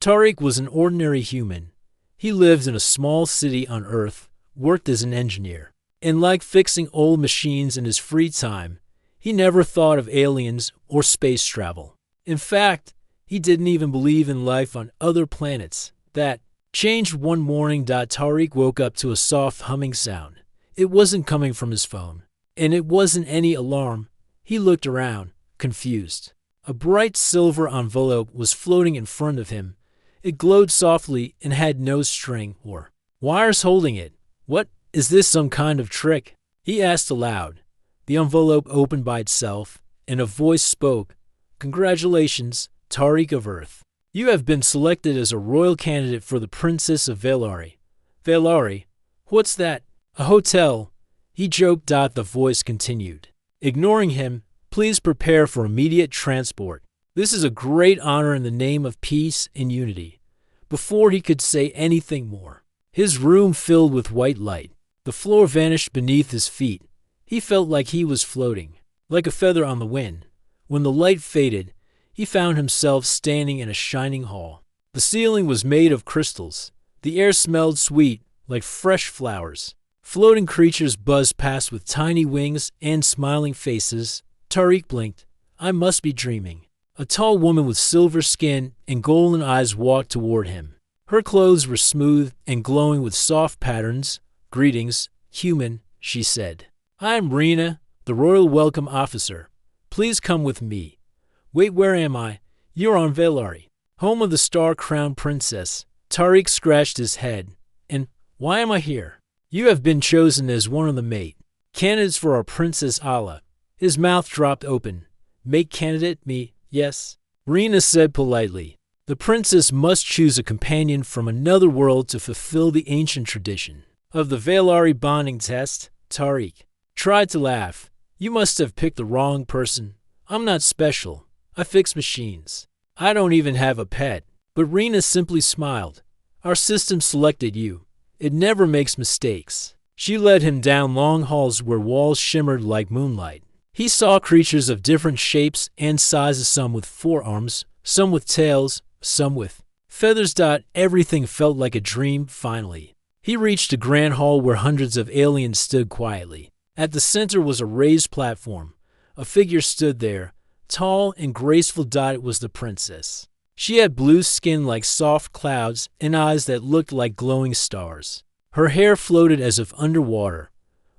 Tariq was an ordinary human. He lived in a small city on Earth, worked as an engineer, and liked fixing old machines in his free time. He never thought of aliens or space travel. In fact, he didn't even believe in life on other planets. That changed one morning. Tariq woke up to a soft humming sound. It wasn't coming from his phone, and it wasn't any alarm. He looked around, confused. A bright silver envelope was floating in front of him. It glowed softly and had no string or wires holding it. "What, is this some kind of trick?" he asked aloud. The envelope opened by itself, and a voice spoke. "Congratulations, Tariq of Earth. You have been selected as a royal candidate for the Princess of Velari." "Velari? What's that?" "A hotel," he joked. The voice continued. Ignoring him, "Please prepare for immediate transport. This is a great honor in the name of peace and unity." Before he could say anything more, his room filled with white light. The floor vanished beneath his feet. He felt like he was floating, like a feather on the wind. When the light faded, he found himself standing in a shining hall. The ceiling was made of crystals. The air smelled sweet, like fresh flowers. Floating creatures buzzed past with tiny wings and smiling faces. Tariq blinked. "I must be dreaming." A tall woman with silver skin and golden eyes walked toward him. Her clothes were smooth and glowing with soft patterns. "Greetings, human," she said. "I am Rena, the Royal Welcome Officer. Please come with me." "Wait, where am I?" "You're on Velari, home of the star-crowned princess." Tariq scratched his head. "And why am I here?" "You have been chosen as one of the mate candidates for our Princess Allah." His mouth dropped open. "Mate candidate, me, yes," Rena said politely. "The princess must choose a companion from another world to fulfill the ancient tradition of the Velari bonding test." Tariq tried to laugh. "You must have picked the wrong person. I'm not special. I fix machines. I don't even have a pet." But Rena simply smiled. "Our system selected you. It never makes mistakes." She led him down long halls where walls shimmered like moonlight. He saw creatures of different shapes and sizes, some with 4 arms, some with tails, some with feathers. Everything felt like a dream. Finally, he reached a grand hall where hundreds of aliens stood quietly. At the center was a raised platform. A figure stood there, tall and graceful. It was the princess. She had blue skin like soft clouds and eyes that looked like glowing stars. Her hair floated as if underwater.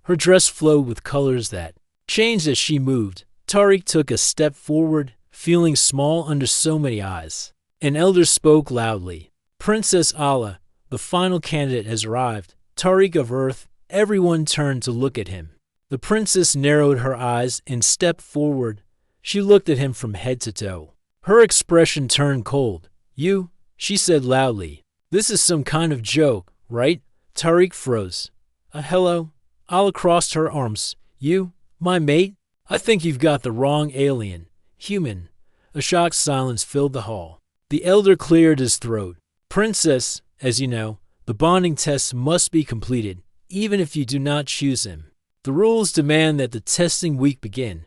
Her dress flowed with colors that changed as she moved. Tariq took a step forward, feeling small under so many eyes. An elder spoke loudly. "Princess Allah, the final candidate, has arrived. Tariq of Earth." Everyone turned to look at him. The princess narrowed her eyes and stepped forward. She looked at him from head to toe. Her expression turned cold. "You," she said loudly. "This is some kind of joke, right?" Tariq froze. Hello?" Allah crossed her arms. "You? My mate? I think you've got the wrong alien. Human." A shocked silence filled the hall. The elder cleared his throat. "Princess, as you know, the bonding test must be completed, even if you do not choose him. The rules demand that the testing week begin."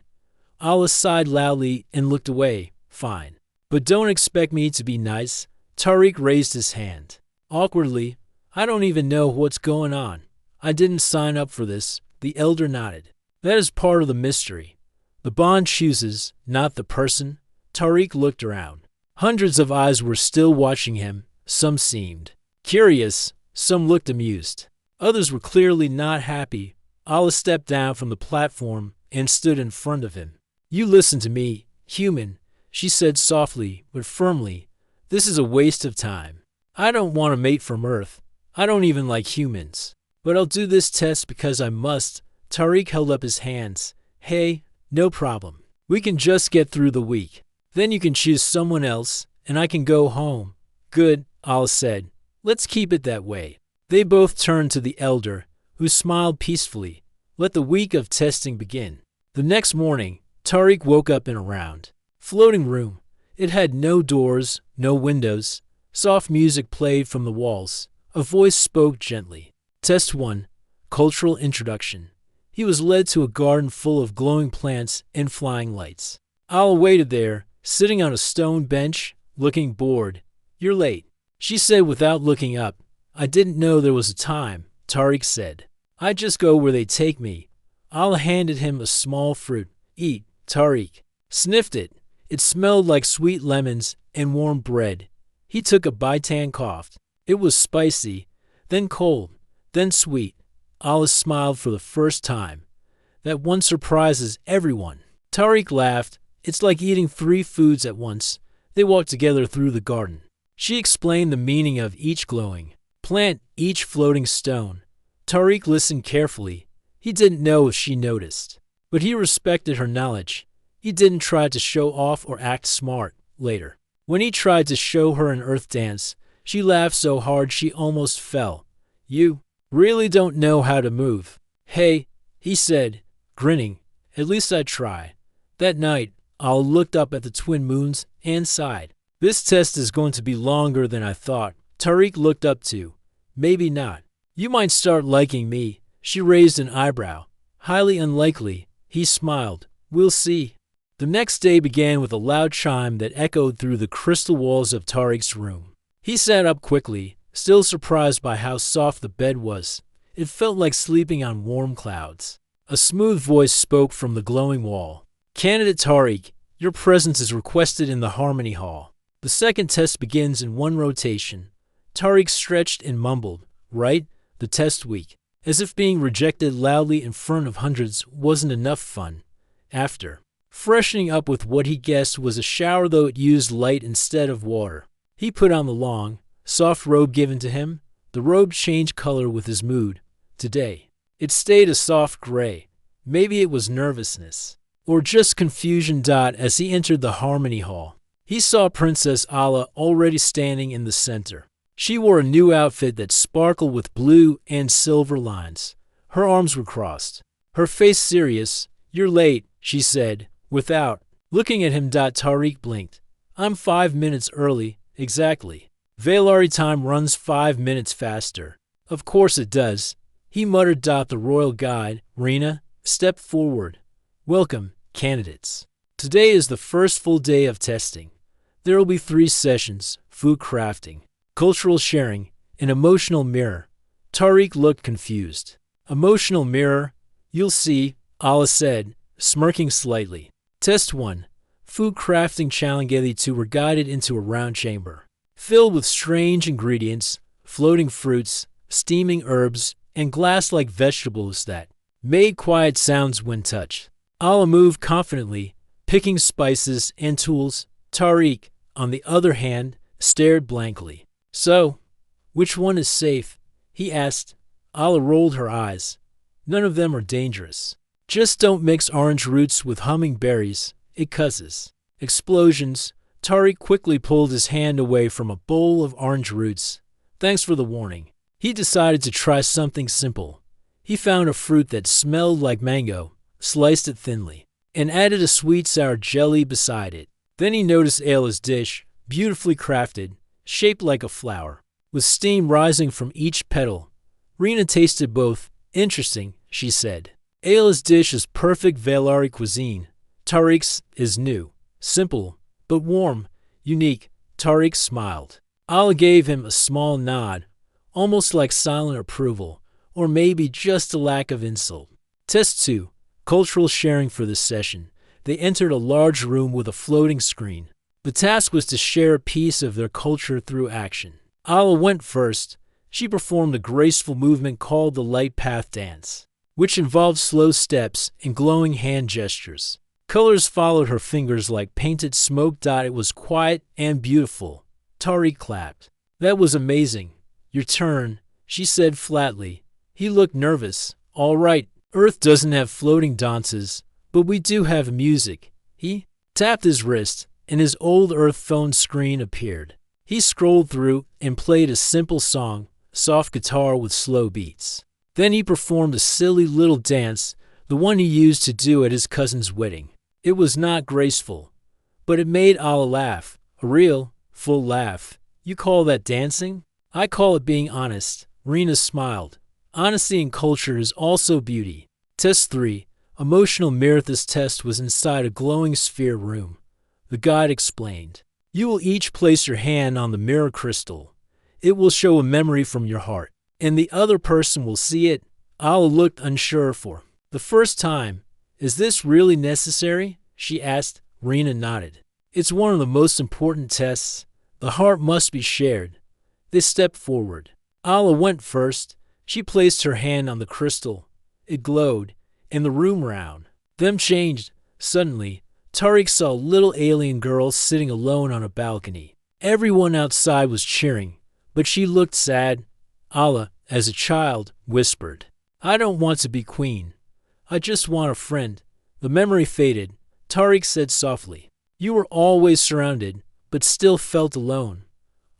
Allah sighed loudly and looked away. "Fine. But don't expect me to be nice." Tariq raised his hand. Awkwardly, "I don't even know what's going on. I didn't sign up for this." The elder nodded. "That is part of the mystery. The bond chooses, not the person." Tariq looked around. Hundreds of eyes were still watching him. Some seemed curious, some looked amused. Others were clearly not happy. Allah stepped down from the platform and stood in front of him. "You listen to me, human," she said softly but firmly. "This is a waste of time. I don't want a mate from Earth. I don't even like humans. But I'll do this test because I must." Tariq held up his hands. "Hey, no problem. We can just get through the week. Then you can choose someone else, and I can go home." "Good," Allah said. "Let's keep it that way." They both turned to the elder, who smiled peacefully. Let the week of testing begin. The next morning, Tariq woke up in a round, floating room. It had no doors, no windows. Soft music played from the walls. A voice spoke gently. Test 1. Cultural Introduction. He was led to a garden full of glowing plants and flying lights. Allah waited there, sitting on a stone bench, looking bored. You're late, she said without looking up. I didn't know there was a time, Tariq said. I just go where they take me. Allah handed him a small fruit. Eat, Tariq. Sniffed it. It smelled like sweet lemons and warm bread. He took a bite and coughed. It was spicy, then cold, then sweet. Allah smiled for the first time. That one surprises everyone. Tariq laughed. It's like eating 3 foods at once. They walked together through the garden. She explained the meaning of each glowing plant, each floating stone. Tariq listened carefully. He didn't know if she noticed, but he respected her knowledge. He didn't try to show off or act smart. Later, when he tried to show her an earth dance, she laughed so hard she almost fell. You really don't know how to move. Hey, he said, grinning. At least I try. That night, I looked up at the twin moons and sighed. This test is going to be longer than I thought. Tariq looked up too. Maybe not. You might start liking me. She raised an eyebrow. Highly unlikely. He smiled. We'll see. The next day began with a loud chime that echoed through the crystal walls of Tariq's room. He sat up quickly, still surprised by how soft the bed was. It felt like sleeping on warm clouds. A smooth voice spoke from the glowing wall. Candidate Tariq, your presence is requested in the Harmony Hall. The second test begins in 1 rotation. Tariq stretched and mumbled, right, the test week, as if being rejected loudly in front of hundreds wasn't enough fun. After freshening up with what he guessed was a shower, though it used light instead of water, he put on the long, soft robe given to him. The robe changed color with his mood. Today, it stayed a soft gray. Maybe it was nervousness, or just confusion. As he entered the Harmony Hall, he saw Princess Ala already standing in the center. She wore a new outfit that sparkled with blue and silver lines. Her arms were crossed, her face serious. You're late, she said, without looking at him. Tariq blinked. I'm 5 minutes early, exactly. Valari time runs 5 minutes faster. Of course it does, he muttered. The royal guide, Rena, stepped forward. Welcome, candidates. Today is the first full day of testing. There will be 3 sessions: food crafting, cultural sharing, and emotional mirror. Tariq looked confused. Emotional mirror? You'll see, Allah said, smirking slightly. Test 1. Food crafting challenge. The 2 were guided into a round chamber, filled with strange ingredients, floating fruits, steaming herbs, and glass-like vegetables that made quiet sounds when touched. Allah moved confidently, picking spices and tools. Tariq, on the other hand, stared blankly. So, which one is safe? He asked. Allah rolled her eyes. None of them are dangerous. Just don't mix orange roots with humming berries. It causes explosions. Tariq quickly pulled his hand away from a bowl of orange roots. Thanks for the warning. He decided to try something simple. He found a fruit that smelled like mango, sliced it thinly, and added a sweet sour jelly beside it. Then he noticed Ayla's dish, beautifully crafted, shaped like a flower, with steam rising from each petal. Rena tasted both. Interesting, she said. Ayla's dish is perfect Valari cuisine. Tariq's is new, simple, but warm, unique. Tariq smiled. Allah gave him a small nod, almost like silent approval, or maybe just a lack of insult. Test 2. Cultural sharing. For this session, they entered a large room with a floating screen. The task was to share a piece of their culture through action. Allah went first. She performed a graceful movement called the light path dance, which involved slow steps and glowing hand gestures. Colors followed her fingers like painted smoke. It was quiet and beautiful. Tariq clapped. That was amazing. Your turn, she said flatly. He looked nervous. All right, Earth doesn't have floating dances, but we do have music. He tapped his wrist, and his old Earth phone screen appeared. He scrolled through and played a simple song, soft guitar with slow beats. Then he performed a silly little dance, the one he used to do at his cousin's wedding. It was not graceful, but it made Allah laugh. A real, full laugh. You call that dancing? I call it being honest. Rena smiled. Honesty in culture is also beauty. Test 3. Emotional mirror. This test was inside a glowing sphere room. The guide explained. You will each place your hand on the mirror crystal. It will show a memory from your heart, and the other person will see it. Ala looked unsure for the first time. Is this really necessary? She asked. Rena nodded. It's one of the most important tests. The heart must be shared. They stepped forward. Ala went first. She placed her hand on the crystal. It glowed, and the room round them changed. Suddenly, Tariq saw a little alien girl sitting alone on a balcony. Everyone outside was cheering, but she looked sad. Ala, as a child, whispered, I don't want to be queen. I just want a friend. The memory faded. Tariq said softly, You were always surrounded, but still felt alone.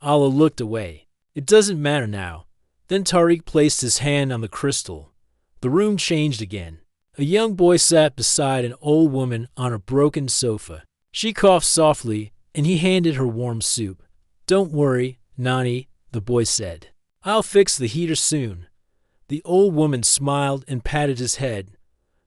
Ala looked away. It doesn't matter now. Then Tariq placed his hand on the crystal. The room changed again. A young boy sat beside an old woman on a broken sofa. She coughed softly, and he handed her warm soup. Don't worry, Nani, the boy said. I'll fix the heater soon. The old woman smiled and patted his head.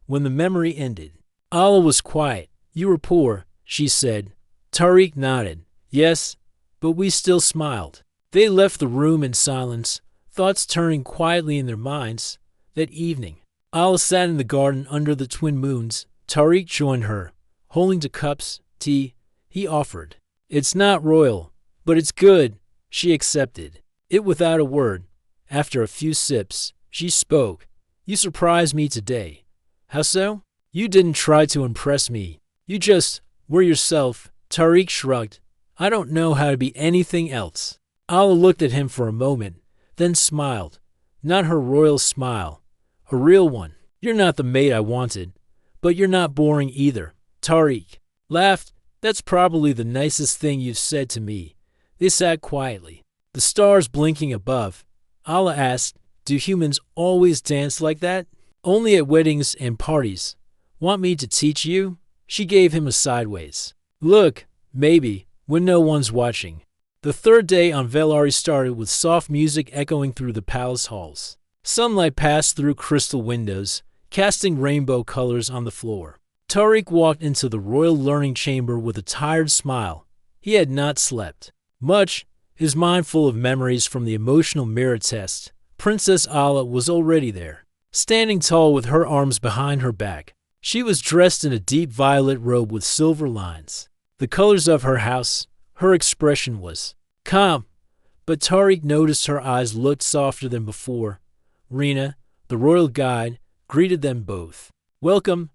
When the memory ended, Ala was quiet. You were poor, she said. Tariq nodded. Yes, but we still smiled. They left the room in silence, thoughts turning quietly in their minds. That evening, Ala sat in the garden under the twin moons. Tariq joined her, holding two cups, tea. He offered. It's not royal, but it's good. She accepted it without a word. After a few sips, she spoke. You surprised me today. How so? You didn't try to impress me. You just were yourself. Tariq shrugged. I don't know how to be anything else. Ala looked at him for a moment, then smiled. Not her royal smile. A real one. You're not the mate I wanted, but you're not boring either. Tariq laughed. That's probably the nicest thing you've said to me. They sat quietly, the stars blinking above. Ala asked, Do humans always dance like that? Only at weddings and parties. Want me to teach you? She gave him a sideways look. Maybe, when no one's watching. The third day on Velari started with soft music echoing through the palace halls. Sunlight passed through crystal windows, casting rainbow colors on the floor. Tariq walked into the royal learning chamber with a tired smile. He had not slept much, his mind full of memories from the emotional mirror test. Princess Ala was already there, standing tall with her arms behind her back. She was dressed in a deep violet robe with silver lines, the colors of her house. Her expression was calm, but Tariq noticed her eyes looked softer than before. Rena, the royal guide, greeted them both. Welcome.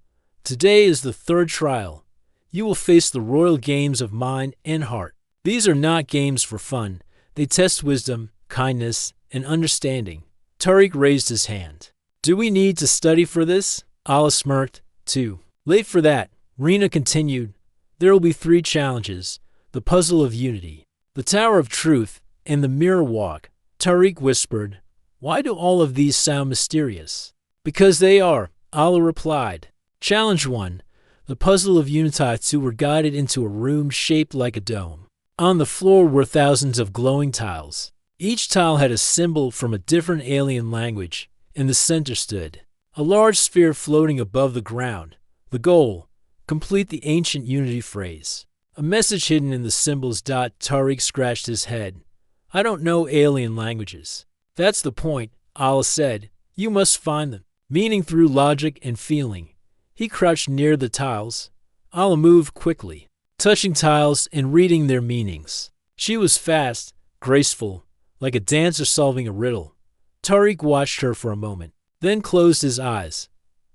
Today is the third trial. You will face the royal games of mind and heart. These are not games for fun. They test wisdom, kindness, and understanding. Tariq raised his hand. Do we need to study for this? Ala smirked. Too late for that. Rena continued. There will be 3 challenges. The puzzle of unity, the tower of truth, and the mirror walk. Tariq whispered. Why do all of these sound mysterious? Because they are, Ala replied. Challenge 1. The puzzle of unity. 2 were guided into a room shaped like a dome. On the floor were thousands of glowing tiles. Each tile had a symbol from a different alien language. In the center stood a large sphere floating above the ground. The goal, complete the ancient unity phrase. A message hidden in the symbols. Tariq scratched his head. I don't know alien languages. That's the point, Ala said. You must find them. Meaning through logic and feeling. He crouched near the tiles. Ala moved quickly, touching tiles and reading their meanings. She was fast, graceful, like a dancer solving a riddle. Tariq watched her for a moment, then closed his eyes.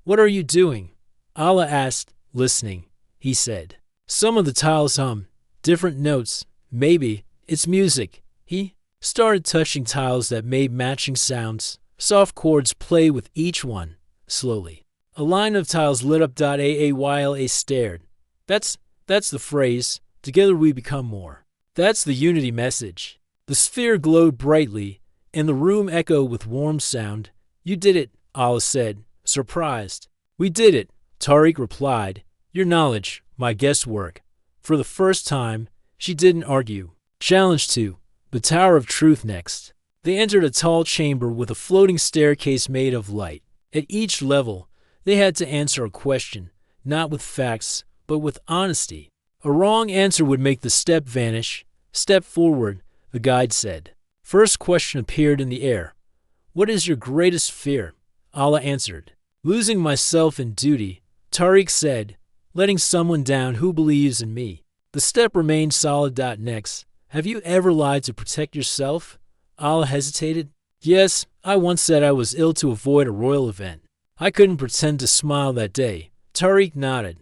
What are you doing? Ala asked. Listening, he said. Some of the tiles hum, different notes. Maybe it's music. He started touching tiles that made matching sounds. Soft chords play with each one. Slowly, a line of tiles lit up. Aala stared. That's the phrase. Together we become more. That's the unity message. The sphere glowed brightly, and the room echoed with warm sound. You did it, Ala said, surprised. We did it, Tariq replied. Your knowledge, my guesswork. For the first time, she didn't argue. Challenge 2. The Tower of Truth next. They entered a tall chamber with a floating staircase made of light. At each level, they had to answer a question, not with facts, but with honesty. A wrong answer would make the step vanish. Step forward, the guide said. First question appeared in the air. What is your greatest fear? Allah answered. Losing myself in duty. Tariq said, letting someone down who believes in me. The step remained solid. Next, have you ever lied to protect yourself? Allah hesitated. Yes, I once said I was ill to avoid a royal event. I couldn't pretend to smile that day. Tariq nodded.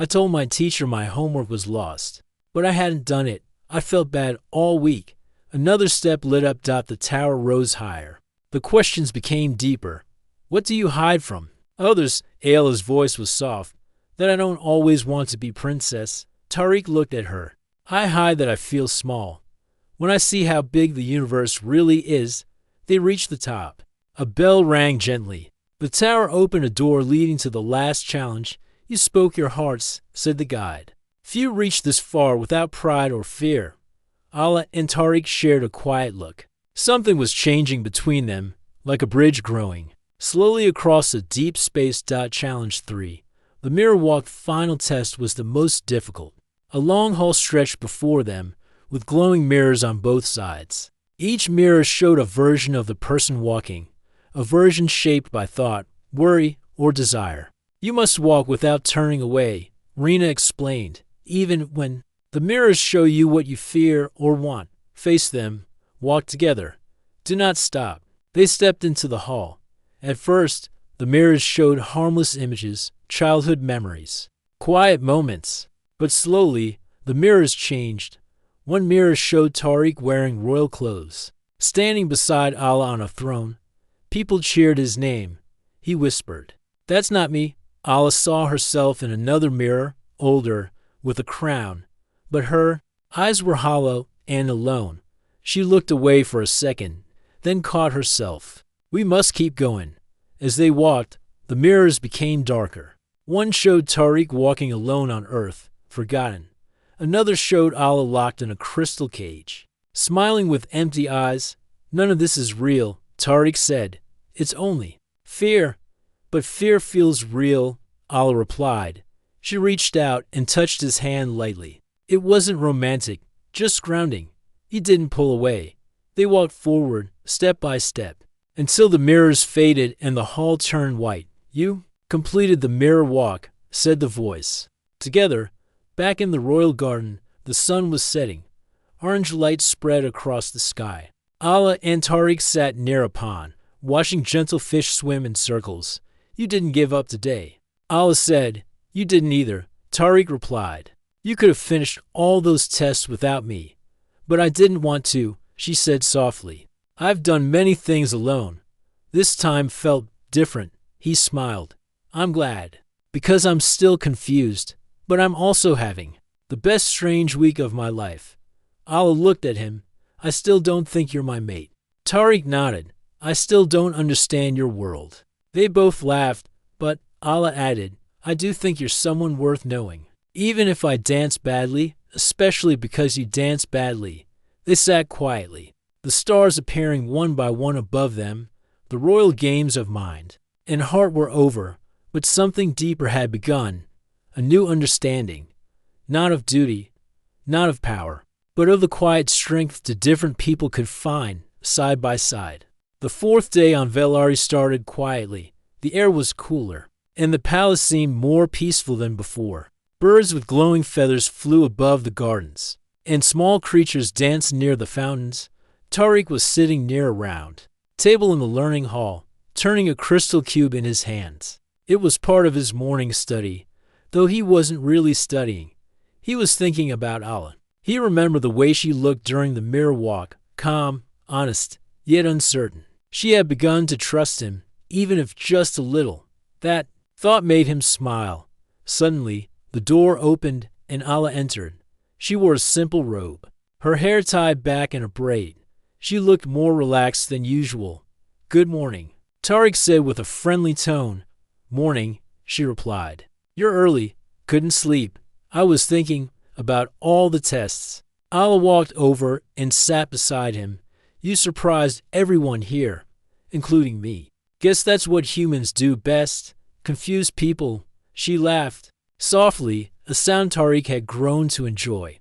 I told my teacher my homework was lost, but I hadn't done it. I felt bad all week. Another step lit up. The tower rose higher. The questions became deeper. What do you hide from? Others. Ayla's voice was soft. That I don't always want to be princess. Tariq looked at her. I hide that I feel small. When I see how big the universe really is. They reached the top. A bell rang gently. The tower opened a door leading to the last challenge. You spoke your hearts, said the guide. Few reach this far without pride or fear. Allah and Tariq shared a quiet look. Something was changing between them, like a bridge growing. Slowly across a deep space. Challenge 3. The mirror walk final test was the most difficult. A long hall stretched before them, with glowing mirrors on both sides. Each mirror showed a version of the person walking, a version shaped by thought, worry, or desire. You must walk without turning away, Rena explained. Even when the mirrors show you what you fear or want, face them, walk together. Do not stop. They stepped into the hall. At first, the mirrors showed harmless images, childhood memories, quiet moments. But slowly, the mirrors changed. One mirror showed Tariq wearing royal clothes, standing beside Allah on a throne. People cheered his name. He whispered, That's not me. Allah saw herself in another mirror, older, with a crown. But her eyes were hollow and alone. She looked away for a second, then caught herself. We must keep going. As they walked, the mirrors became darker. One showed Tariq walking alone on earth, forgotten. Another showed Allah locked in a crystal cage, smiling with empty eyes. None of this is real, Tariq said. It's only fear. But fear feels real, Allah replied. She reached out and touched his hand lightly. It wasn't romantic, just grounding. He didn't pull away. They walked forward, step by step, until the mirrors faded and the hall turned white. You completed the mirror walk, said the voice. Together, back in the royal garden, the sun was setting. Orange light spread across the sky. Allah and Tariq sat near a pond, watching gentle fish swim in circles. You didn't give up today. Allah said, You didn't either. Tariq replied, You could have finished all those tests without me. But I didn't want to, she said softly. I've done many things alone. This time felt different. He smiled. I'm glad. Because I'm still confused. But I'm also having the best strange week of my life. Allah looked at him. I still don't think you're my mate. Tariq nodded. I still don't understand your world. They both laughed, but Allah added, I do think you're someone worth knowing. Even if I dance badly, especially because you dance badly. They sat quietly, the stars appearing one by one above them. The royal games of mind and heart were over, but something deeper had begun. A new understanding, not of duty, not of power, but of the quiet strength two different people could find side by side. The fourth day on Velari started quietly. The air was cooler, and the palace seemed more peaceful than before. Birds with glowing feathers flew above the gardens, and small creatures danced near the fountains. Tariq was sitting near a round table in the learning hall, turning a crystal cube in his hands. It was part of his morning study. Though he wasn't really studying, he was thinking about Allah. He remembered the way she looked during the mirror walk, calm, honest, yet uncertain. She had begun to trust him, even if just a little. That thought made him smile. Suddenly, the door opened and Allah entered. She wore a simple robe, her hair tied back in a braid. She looked more relaxed than usual. Good morning, Tariq said with a friendly tone. Morning, she replied. You're early. Couldn't sleep. I was thinking about all the tests. Allah walked over and sat beside him. You surprised everyone here, including me. Guess that's what humans do best. Confuse people. She laughed. Softly, a sound Tariq had grown to enjoy.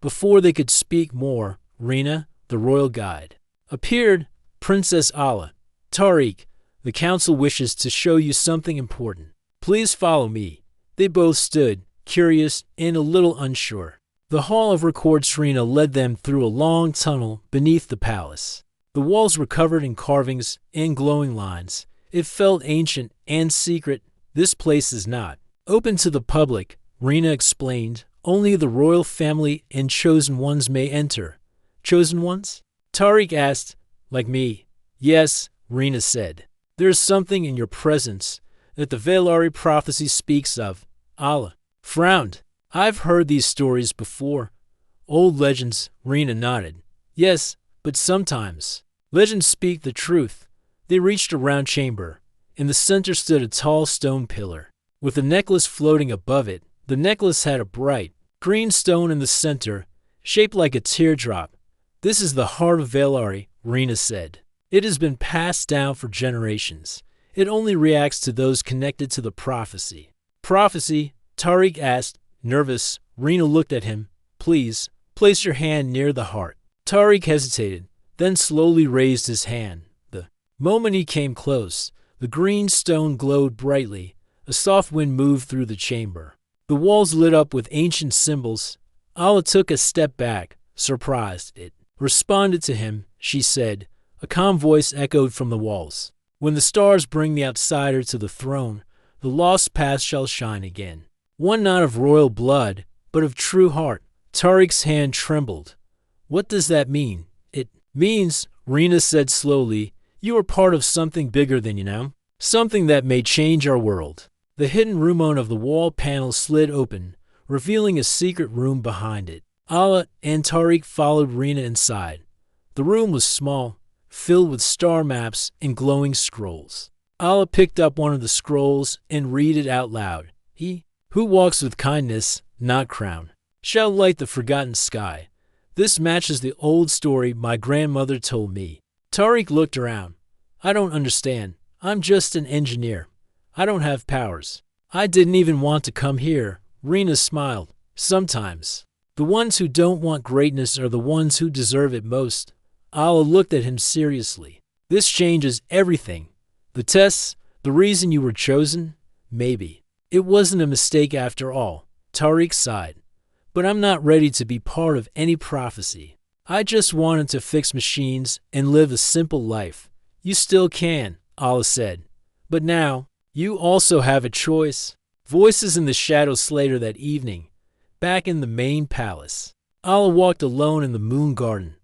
Before they could speak more, Rena, the royal guide, appeared. Princess Ala, Tariq, the council wishes to show you something important. Please follow me. They both stood, curious and a little unsure. The Hall of Record Serena led them through a long tunnel beneath the palace. The walls were covered in carvings and glowing lines. It felt ancient and secret. This place is not open to the public, Rena explained. Only the royal family and chosen ones may enter. Chosen ones? Tariq asked. Like me. Yes, Rena said. There's something in your presence that the Velari prophecy speaks of. Allah frowned. I've heard these stories before. Old legends, Rena nodded. Yes, but sometimes legends speak the truth. They reached a round chamber. In the center stood a tall stone pillar, with a necklace floating above it. The necklace had a bright, green stone in the center, shaped like a teardrop. This is the heart of Velari, Rena said. It has been passed down for generations. It only reacts to those connected to the prophecy. Prophecy? Tariq asked, nervous. Rena looked at him. Please, place your hand near the heart. Tariq hesitated, then slowly raised his hand. The moment he came close, the green stone glowed brightly. A soft wind moved through the chamber. The walls lit up with ancient symbols. Allah took a step back, surprised. It responded to him, she said. A calm voice echoed from the walls. When the stars bring the outsider to the throne, the lost path shall shine again. One not of royal blood, but of true heart. Tariq's hand trembled. What does that mean? It means, Rena said slowly, you are part of something bigger than you know. Something that may change our world. The hidden room of the wall panel slid open, revealing a secret room behind it. Allah and Tariq followed Rena inside. The room was small, filled with star maps and glowing scrolls. Allah picked up one of the scrolls and read it out loud. He who walks with kindness, not crown, shall light the forgotten sky. This matches the old story my grandmother told me. Tariq looked around. I don't understand. I'm just an engineer. I don't have powers. I didn't even want to come here. Rena smiled. Sometimes the ones who don't want greatness are the ones who deserve it most. Allah looked at him seriously. This changes everything. The tests, the reason you were chosen, maybe. It wasn't a mistake after all. Tariq sighed. But I'm not ready to be part of any prophecy. I just wanted to fix machines and live a simple life. You still can, Allah said. But now, you also have a choice. Voices in the shadows later that evening. Back in the main palace, Allah walked alone in the moon garden.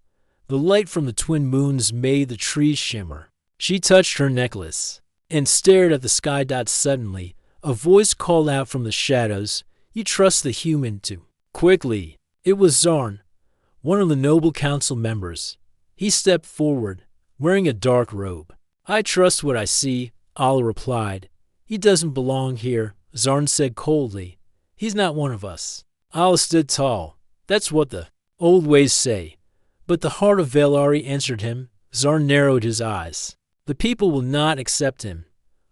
The light from the twin moons made the trees shimmer. She touched her necklace and stared at the sky. Suddenly, a voice called out from the shadows, you trust the human too quickly. It was Zarn, one of the noble council members. He stepped forward, wearing a dark robe. I trust what I see, Allah replied. He doesn't belong here, Zarn said coldly. He's not one of us. Allah stood tall. That's what the old ways say. But the heart of Velari answered him. Zarn narrowed his eyes. The people will not accept him.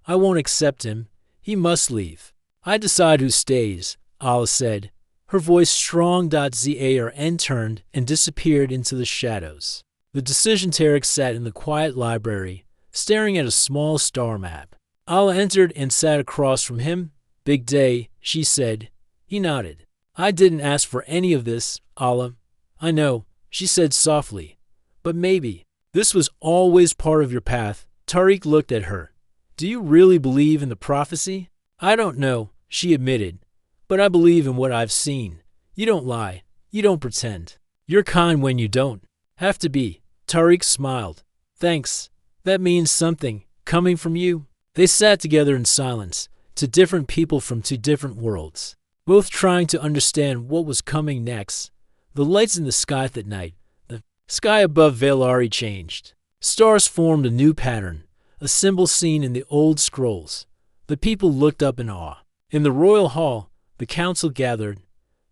I won't accept him. He must leave. I decide who stays, Allah said. Her voice strong. Zar turned and disappeared into the shadows. The decision Tariq sat in the quiet library, staring at a small star map. Allah entered and sat across from him. Big day, she said. He nodded. I didn't ask for any of this, Allah. I know, she said softly. But maybe. This was always part of your path. Tariq looked at her. Do you really believe in the prophecy? I don't know, she admitted. But I believe in what I've seen. You don't lie. You don't pretend. You're kind when you don't have to be. Tariq smiled. Thanks. That means something, coming from you. They sat together in silence, two different people from two different worlds, both trying to understand what was coming next. The lights in the sky that night, the sky above Velari changed. Stars formed a new pattern, a symbol seen in the old scrolls. The people looked up in awe. In the royal hall, the council gathered.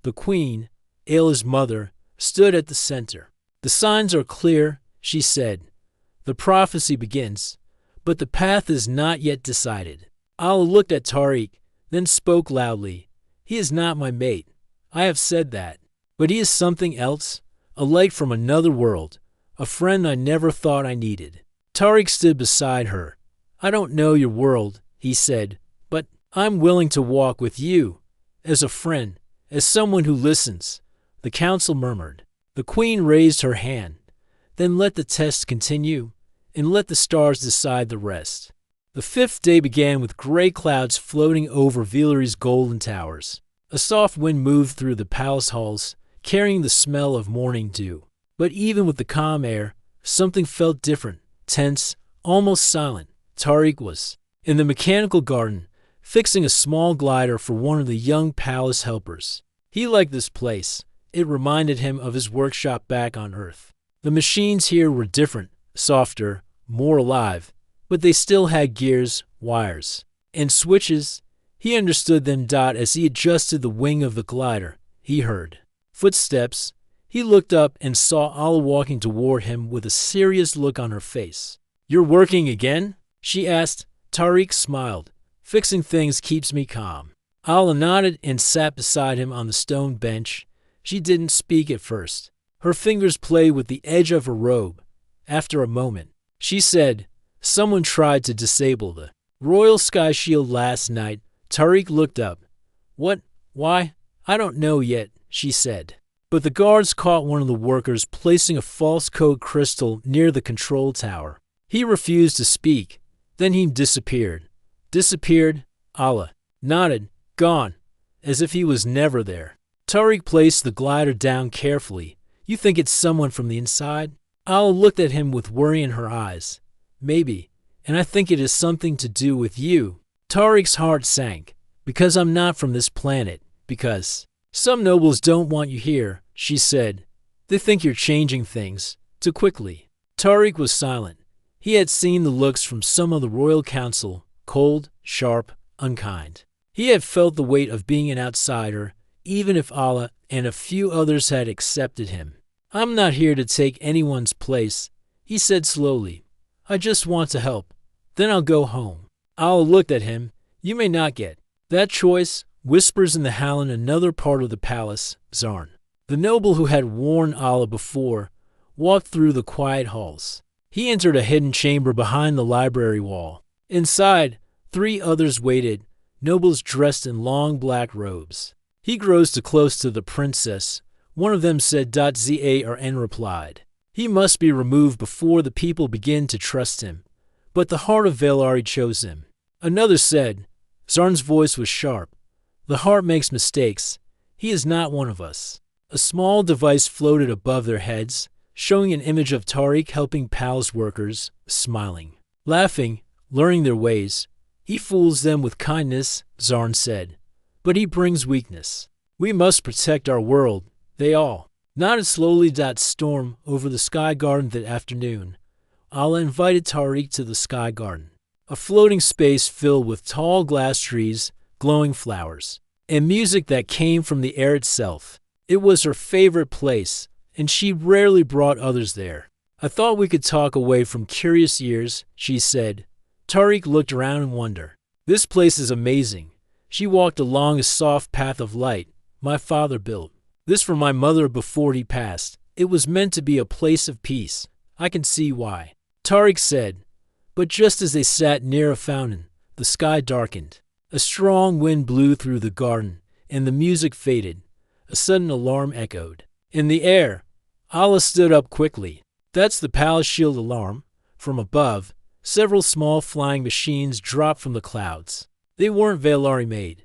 The queen, Ayla's mother, stood at the center. The signs are clear, she said. The prophecy begins, but the path is not yet decided. Allah looked at Tariq, then spoke loudly. He is not my mate. I have said that. But he is something else, a light from another world, a friend I never thought I needed. Tariq stood beside her. I don't know your world, he said, but I'm willing to walk with you, as a friend, as someone who listens. The council murmured. The queen raised her hand. Then let the test continue, and let the stars decide the rest. The fifth day began with gray clouds floating over Villery's golden towers. A soft wind moved through the palace halls, carrying the smell of morning dew. But even with the calm air, something felt different, tense, almost silent. Tariq was in the mechanical garden, fixing a small glider for one of the young palace helpers. He liked this place. It reminded him of his workshop back on Earth. The machines here were different, softer, more alive, but they still had gears, wires, and switches. He understood them. As he adjusted the wing of the glider, he heard footsteps. He looked up and saw Allah walking toward him with a serious look on her face. "You're working again?" she asked. Tariq smiled. "Fixing things keeps me calm." Allah nodded and sat beside him on the stone bench. She didn't speak at first. Her fingers played with the edge of her robe. After a moment, she said, "Someone tried to disable the royal sky shield last night." Tariq looked up. "What? Why? I don't know yet," she said. But the guards caught one of the workers placing a false code crystal near the control tower. He refused to speak. Then he disappeared. Disappeared? Allah nodded. Gone. As if he was never there. Tariq placed the glider down carefully. "You think it's someone from the inside?" Allah looked at him with worry in her eyes. "Maybe. And I think it has something to do with you." Tariq's heart sank. "Because I'm not from this planet. Because some nobles don't want you here," she said. "They think you're changing things too quickly." Tariq was silent. He had seen the looks from some of the royal council, cold, sharp, unkind. He had felt the weight of being an outsider, even if Allah and a few others had accepted him. "I'm not here to take anyone's place," he said slowly. "I just want to help. Then I'll go home." Allah looked at him. "You may not get that choice." Whispers in the hall in another part of the palace. Zarn, the noble who had warned Allah before, walked through the quiet halls. He entered a hidden chamber behind the library wall. Inside, 3 others waited, nobles dressed in long black robes. He grows too close to the princess. One of them said. Zarn replied. He must be removed before the people begin to trust him. But the heart of Velari chose him. Another said. Zarn's voice was sharp. "The heart makes mistakes. He is not one of us." A small device floated above their heads, showing an image of Tariq helping palace workers, smiling, laughing, learning their ways. "He fools them with kindness," Zarn said. "But he brings weakness. We must protect our world." They all nodded slowly. Storm over the sky garden that afternoon. Allah invited Tariq to the sky garden, a floating space filled with tall glass trees, glowing flowers, and music that came from the air itself. It was her favorite place, and she rarely brought others there. "I thought we could talk away from curious ears," she said. Tariq looked around in wonder. "This place is amazing." She walked along a soft path of light. "My father built this for my mother before he passed. It was meant to be a place of peace. I can see why." Tariq said. But just as they sat near a fountain, the sky darkened. A strong wind blew through the garden, and the music faded. A sudden alarm echoed in the air. Allah stood up quickly. "That's the palace shield alarm." From above, several small flying machines dropped from the clouds. They weren't Velari made.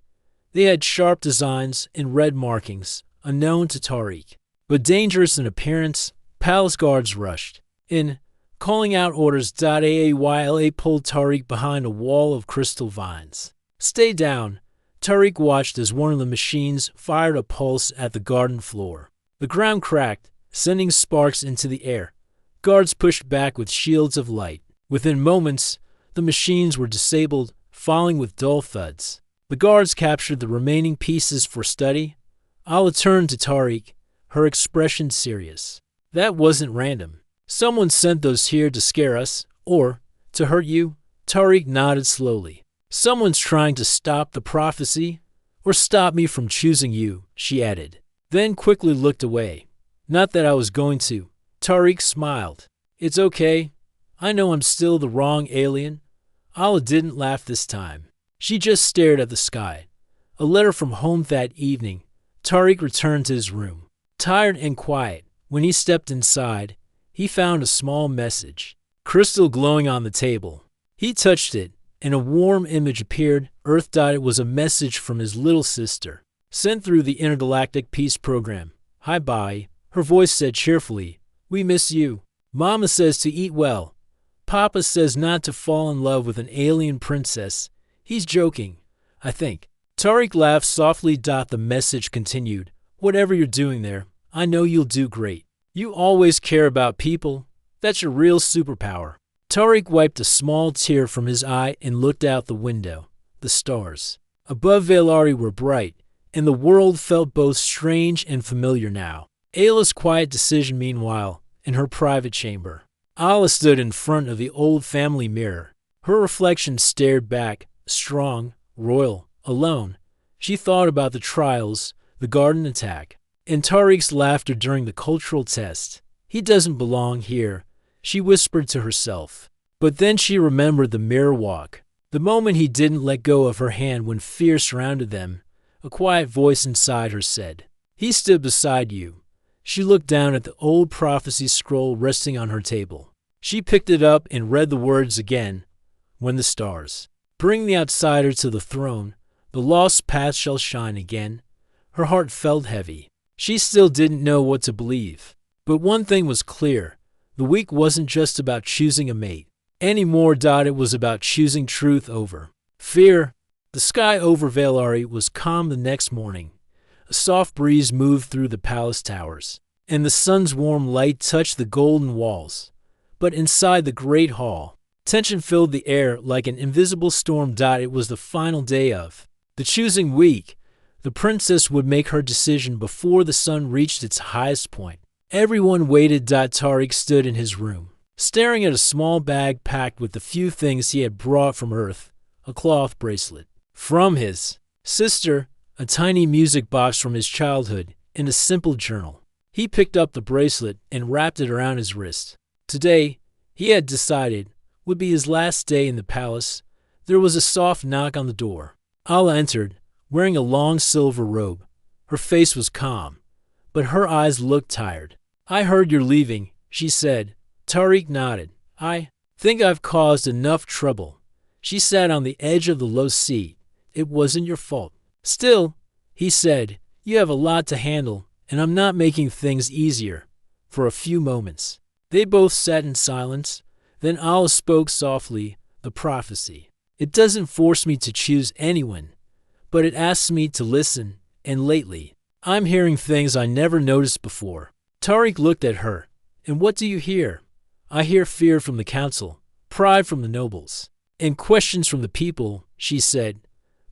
They had sharp designs and red markings, unknown to Tariq. But dangerous in appearance, palace guards rushed in, calling out orders. Ayla pulled Tariq behind a wall of crystal vines. "Stay down." Tariq watched as one of the machines fired a pulse at the garden floor. The ground cracked, sending sparks into the air. Guards pushed back with shields of light. Within moments, the machines were disabled, falling with dull thuds. The guards captured the remaining pieces for study. Allah turned to Tariq, her expression serious. "That wasn't random. Someone sent those here to scare us, or to hurt you." Tariq nodded slowly. "Someone's trying to stop the prophecy, or stop me from choosing you, she added, then quickly looked away. Not that I was going to. Tariq smiled. It's okay. I know I'm still the wrong alien. Ala didn't laugh this time. She just stared at the sky. A letter from home that evening. Tariq returned to his room. Tired and quiet, when he stepped inside, he found a small message, crystal glowing on the table. He touched it, and a warm image appeared. Earth. It was a message from his little sister, sent through the Intergalactic Peace Program. Hi, bye, her voice said cheerfully. We miss you. Mama says to eat well. Papa says not to fall in love with an alien princess. He's joking, I think. Tariq laughed softly. The message continued. Whatever you're doing there, I know you'll do great. You always care about people. That's your real superpower. Tariq wiped a small tear from his eye and looked out the window. The stars above Valari were bright, and the world felt both strange and familiar now. Ayla's quiet decision, meanwhile, in her private chamber. Ala stood in front of the old family mirror. Her reflection stared back, strong, royal, alone. She thought about the trials, the garden attack, and Tariq's laughter during the cultural test. He doesn't belong here, she whispered to herself. But then she remembered the mirror walk, the moment he didn't let go of her hand when fear surrounded them. A quiet voice inside her said, he stood beside you. She looked down at the old prophecy scroll resting on her table. She picked it up and read the words again. When the stars bring the outsider to the throne, the lost path shall shine again. Her heart felt heavy. She still didn't know what to believe. But one thing was clear. The week wasn't just about choosing a mate anymore. It was about choosing truth over fear. The sky over Valari was calm the next morning. A soft breeze moved through the palace towers, and the sun's warm light touched the golden walls. But inside the great hall, tension filled the air like an invisible storm. It was the final day of the choosing week. The princess would make her decision before the sun reached its highest point. Everyone waited. Tariq stood in his room, staring at a small bag packed with the few things he had brought from Earth. A cloth bracelet from his sister, a tiny music box from his childhood, and a simple journal. He picked up the bracelet and wrapped it around his wrist. Today, he had decided, would be his last day in the palace. There was a soft knock on the door. Ala entered, wearing a long silver robe. Her face was calm, but her eyes looked tired. I heard you're leaving, she said. Tariq nodded. I think I've caused enough trouble. She sat on the edge of the low seat. It wasn't your fault. Still, he said, you have a lot to handle, and I'm not making things easier. For a few moments, they both sat in silence. Then Ala spoke softly. The prophecy. It doesn't force me to choose anyone, but it asks me to listen, and lately, I'm hearing things I never noticed before. Tariq looked at her. And what do you hear? I hear fear from the council, pride from the nobles, and questions from the people, she said.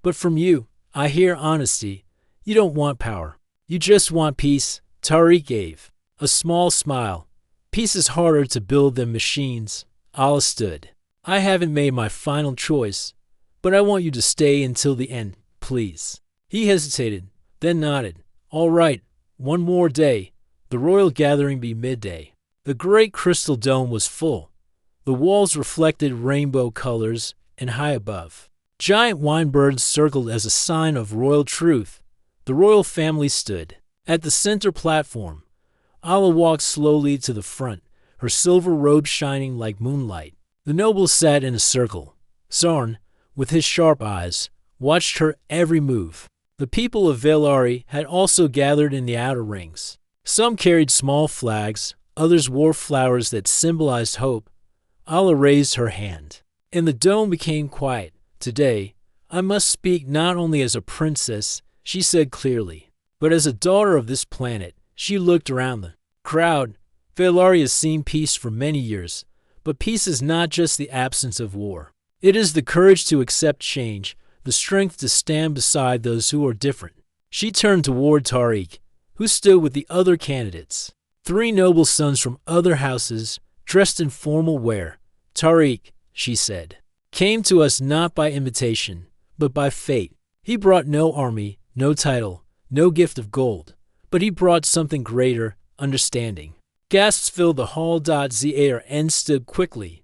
But from you, I hear honesty. You don't want power. You just want peace. Tariq gave a small smile. Peace is harder to build than machines. Ala stood. I haven't made my final choice, but I want you to stay until the end, please. He hesitated, then nodded. All right, one more day. The royal gathering be midday. The great crystal dome was full. The walls reflected rainbow colors, and high above, giant wine birds circled as a sign of royal truth. The royal family stood at the center platform. Ala walked slowly to the front, her silver robe shining like moonlight. The nobles sat in a circle. Sarn, with his sharp eyes, watched her every move. The people of Valari had also gathered in the outer rings. Some carried small flags, others wore flowers that symbolized hope. Ala raised her hand, and the dome became quiet. Today, I must speak not only as a princess, she said clearly, but as a daughter of this planet. She looked around the crowd. Valari has seen peace for many years, but peace is not just the absence of war. It is the courage to accept change, the strength to stand beside those who are different. She turned toward Tariq, who stood with the other candidates. 3 noble sons from other houses, dressed in formal wear. Tariq, she said, came to us not by invitation, but by fate. He brought no army, no title, no gift of gold, but he brought something greater, understanding. Gasps filled the hall. Zar stood quickly.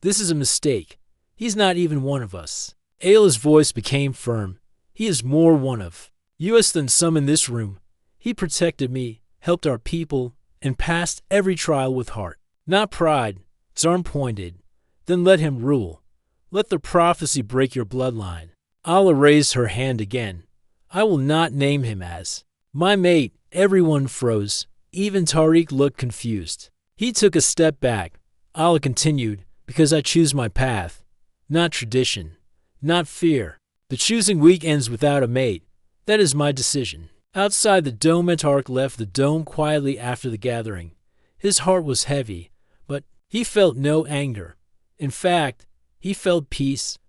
This is a mistake. He's not even one of us. Ayla's voice became firm. He is more one of us than some in this room. He protected me, helped our people, and passed every trial with heart. Not pride, Zarn pointed. Then let him rule. Let the prophecy break your bloodline. Ala raised her hand again. I will not name him as my mate. Everyone froze. Even Tariq looked confused. He took a step back. Ala continued, because I choose my path. Not tradition. Not fear. The choosing weak ends without a mate. That is my decision. Outside the dome, Tariq left the dome quietly after the gathering. His heart was heavy, but he felt no anger. In fact, he felt peace.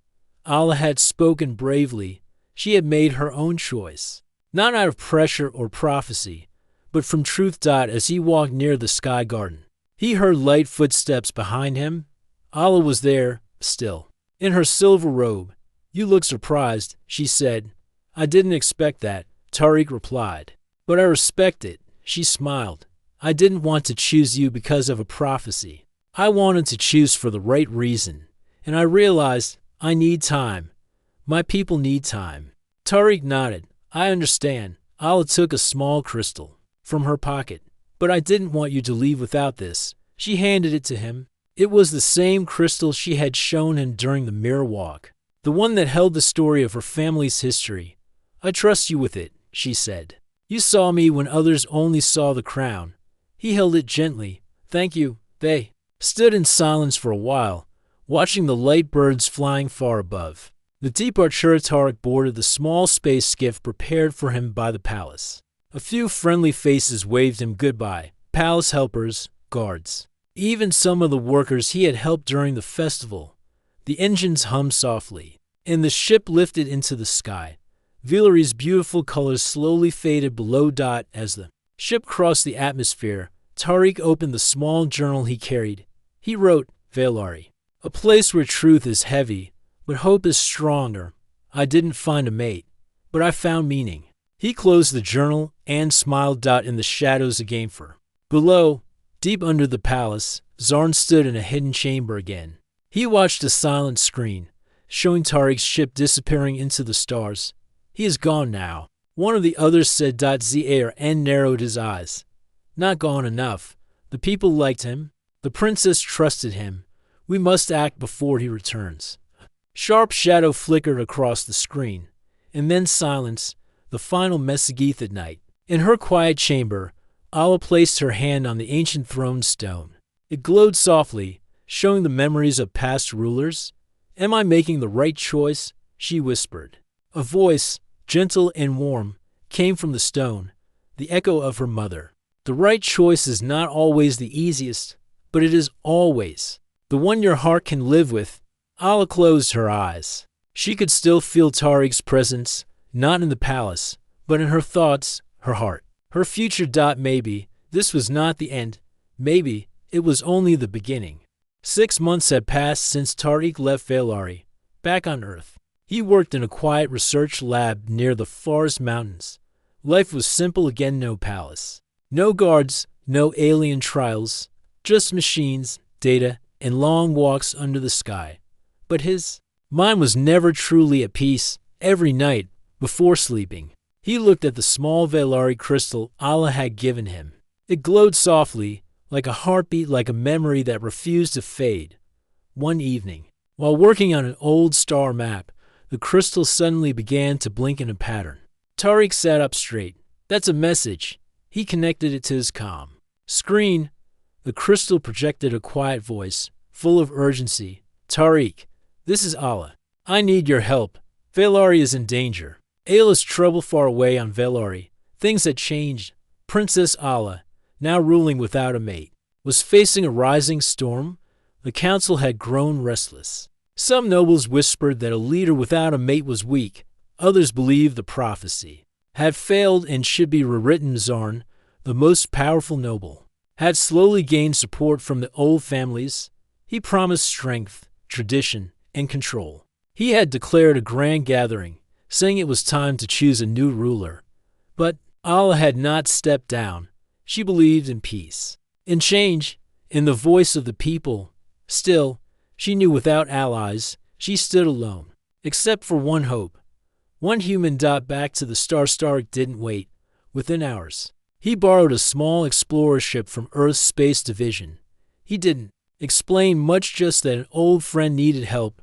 Ala had spoken bravely. She had made her own choice. Not out of pressure or prophecy, but from truth. As he walked near the sky garden, he heard light footsteps behind him. Ala was there, still, in her silver robe. You look surprised, she said. I didn't expect that, Tariq replied. But I respect it, she smiled. I didn't want to choose you because of a prophecy. I wanted to choose for the right reason, and I realized I need time. My people need time. Tariq nodded. I understand. Ala took a small crystal from her pocket. But I didn't want you to leave without this. She handed it to him. It was the same crystal she had shown him during the mirror walk, the one that held the story of her family's history. I trust you with it, she said. You saw me when others only saw the crown. He held it gently. Thank you. They stood in silence for a while, watching the light birds flying far above. The departure. Tariq boarded the small space skiff prepared for him by the palace. A few friendly faces waved him goodbye. Palace helpers, guards, even some of the workers he had helped during the festival. The engines hummed softly, and the ship lifted into the sky. Villery's beautiful colors slowly faded below. As the ship crossed the atmosphere, Tariq opened the small journal he carried. He wrote, Velari, a place where truth is heavy, but hope is stronger. I didn't find a mate, but I found meaning. He closed the journal and smiled. In the shadows again. Below, deep under the palace, Zarn stood in a hidden chamber again. He watched a silent screen, showing Tariq's ship disappearing into the stars. He is gone now, one of the others said. Zar narrowed his eyes. Not gone enough. The people liked him. The princess trusted him. We must act before he returns. Sharp shadow flickered across the screen, and then silence, the final Mesagith at night. In her quiet chamber, Ala placed her hand on the ancient throne stone. It glowed softly, showing the memories of past rulers. Am I making the right choice? She whispered. A voice, gentle and warm, came from the stone, the echo of her mother. The right choice is not always the easiest, but it is always the one your heart can live with. Ala closed her eyes. She could still feel Tariq's presence, not in the palace, but in her thoughts, her heart, her future. Maybe this was not the end. Maybe it was only the beginning. 6 months had passed since Tariq left Velari, back on Earth. He worked in a quiet research lab near the forest mountains. Life was simple again. No palace, no guards, no alien trials, just machines, data, and long walks under the sky. But his mind was never truly at peace. Every night, before sleeping, he looked at the small Velari crystal Ala had given him. It glowed softly, like a heartbeat, like a memory that refused to fade. One evening, while working on an old star map, the crystal suddenly began to blink in a pattern. Tariq sat up straight. That's a message. He connected it to his comm screen. The crystal projected a quiet voice, full of urgency. Tariq, this is Ala. I need your help. Velari is in danger. Ayla's trouble far away on Velari. Things had changed. Princess Ala, now ruling without a mate, was facing a rising storm. The council had grown restless. Some nobles whispered that a leader without a mate was weak. Others believed the prophecy had failed and should be rewritten. Zarn, the most powerful noble, had slowly gained support from the old families. He promised strength, tradition, and control. He had declared a grand gathering, saying it was time to choose a new ruler. But Allah had not stepped down. She believed in peace, in change, in the voice of the people. Still, she knew without allies, she stood alone, except for one hope. One human dot back to the star. Stark didn't wait. Within hours, he borrowed a small explorer ship from Earth's Space Division. He didn't explain much, just that an old friend needed help.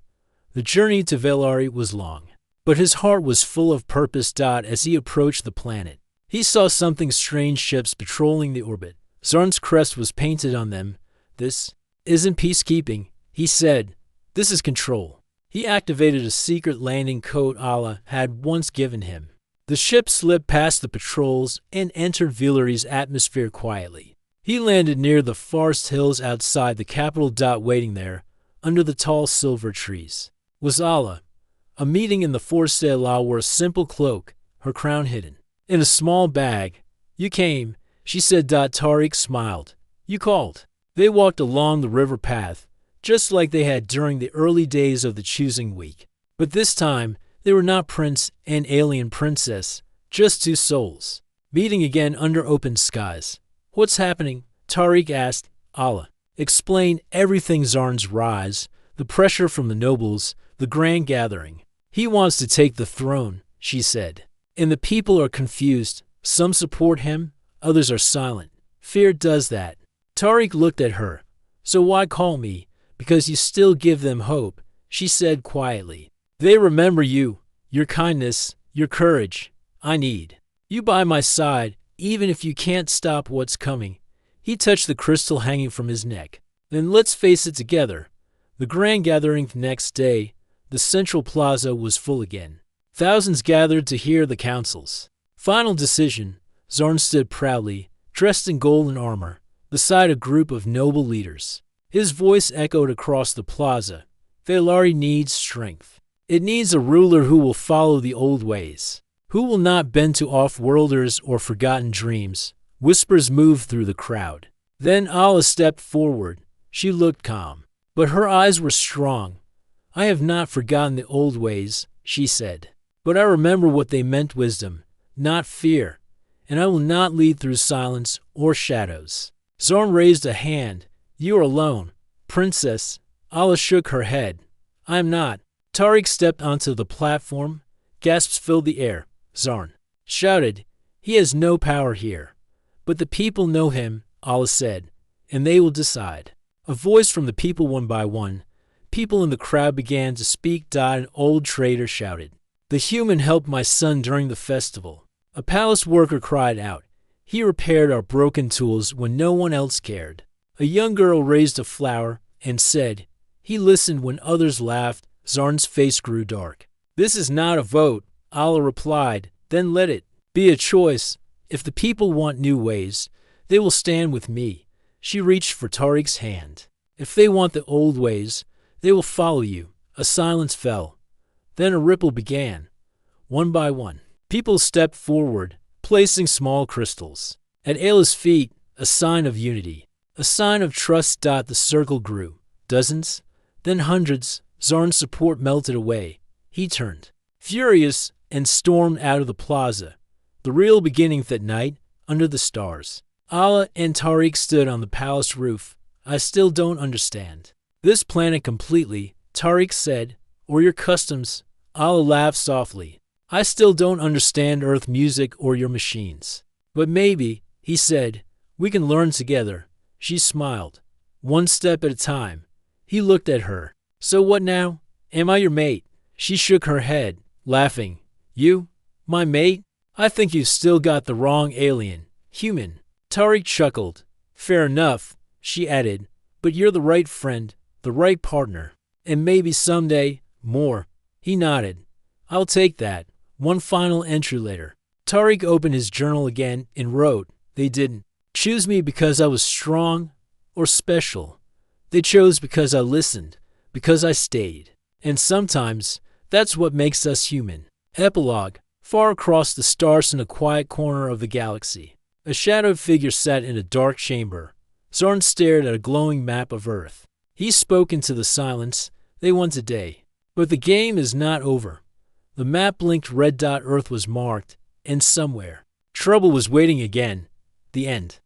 The journey to Velari was long, but his heart was full of purpose. As he approached the planet, he saw something strange, ships patrolling the orbit. Zarn's crest was painted on them. "This isn't peacekeeping," he said. "This is control." He activated a secret landing code Allah had once given him. The ship slipped past the patrols and entered Velari's atmosphere quietly. He landed near the forest hills outside the capital. Waiting there, under the tall silver trees, was Allah. A meeting in the Forest. Allah wore a simple cloak, her crown hidden in a small bag. "You came," she said. Tariq smiled. "You called." They walked along the river path, just like they had during the early days of the choosing week. But this time, they were not prince and alien princess, just two souls, meeting again under open skies. "What's happening?" Tariq asked. Allah explained everything. Zarn's rise, the pressure from the nobles, the grand gathering. "He wants to take the throne," she said. "And the people are confused. Some support him, others are silent. Fear does that." Tariq looked at her. "So why call me?" "Because you still give them hope," she said quietly. "They remember you, your kindness, your courage. I need you by my side, even if you can't stop what's coming." He touched the crystal hanging from his neck. "Then let's face it together." The grand gathering the next day, the central plaza was full again. Thousands gathered to hear the council's final decision. Zarn stood proudly, dressed in golden armor, beside a group of noble leaders. His voice echoed across the plaza. "Velari needs strength. It needs a ruler who will follow the old ways, who will not bend to off-worlders or forgotten dreams." Whispers moved through the crowd. Then Allah stepped forward. She looked calm, but her eyes were strong. "I have not forgotten the old ways," she said. "But I remember what they meant: wisdom, not fear. And I will not lead through silence or shadows." Zarn raised a hand. "You are alone, princess." Allah shook her head. "I am not." Tariq stepped onto the platform. Gasps filled the air. Zarn shouted, "He has no power here. But the people know him," Allah said, "and they will decide." A voice from the people, one by one. People in the crowd began to speak. An old trader shouted, "The human helped my son during the festival." A palace worker cried out, "He repaired our broken tools when no one else cared." A young girl raised a flower and said, "He listened when others laughed." Zarn's face grew dark. "This is not a vote," Allah replied. "Then let it be a choice. If the people want new ways, they will stand with me." She reached for Tariq's hand. "If they want the old ways, they will follow you." A silence fell. Then a ripple began. One by one, people stepped forward, placing small crystals at Ayla's feet, a sign of unity, a sign of trust. The circle grew. Dozens, then hundreds. Zarn's support melted away. He turned, furious, and stormed out of the plaza. The real beginning that night, under the stars. Allah and Tariq stood on the palace roof. "I still don't understand this planet completely," Tariq said, "or your customs." Allah laughed softly. "I still don't understand Earth music or your machines. But maybe," he said, "we can learn together." She smiled. "One step at a time." He looked at her. "So what now? Am I your mate?" She shook her head, laughing. "You? My mate? I think you've still got the wrong alien. Human." Tariq chuckled. "Fair enough," she added, "but you're the right friend, the right partner. And maybe someday, more." He nodded. "I'll take that." One final entry later. Tariq opened his journal again and wrote, "They didn't choose me because I was strong or special. They chose because I listened, because I stayed. And sometimes, that's what makes us human." Epilogue. Far across the stars in a quiet corner of the galaxy, a shadowed figure sat in a dark chamber. Zarn stared at a glowing map of Earth. He spoke into the silence. "They won today. But the game is not over. The map blinked red dot Earth was marked, and somewhere, trouble was waiting again. The end.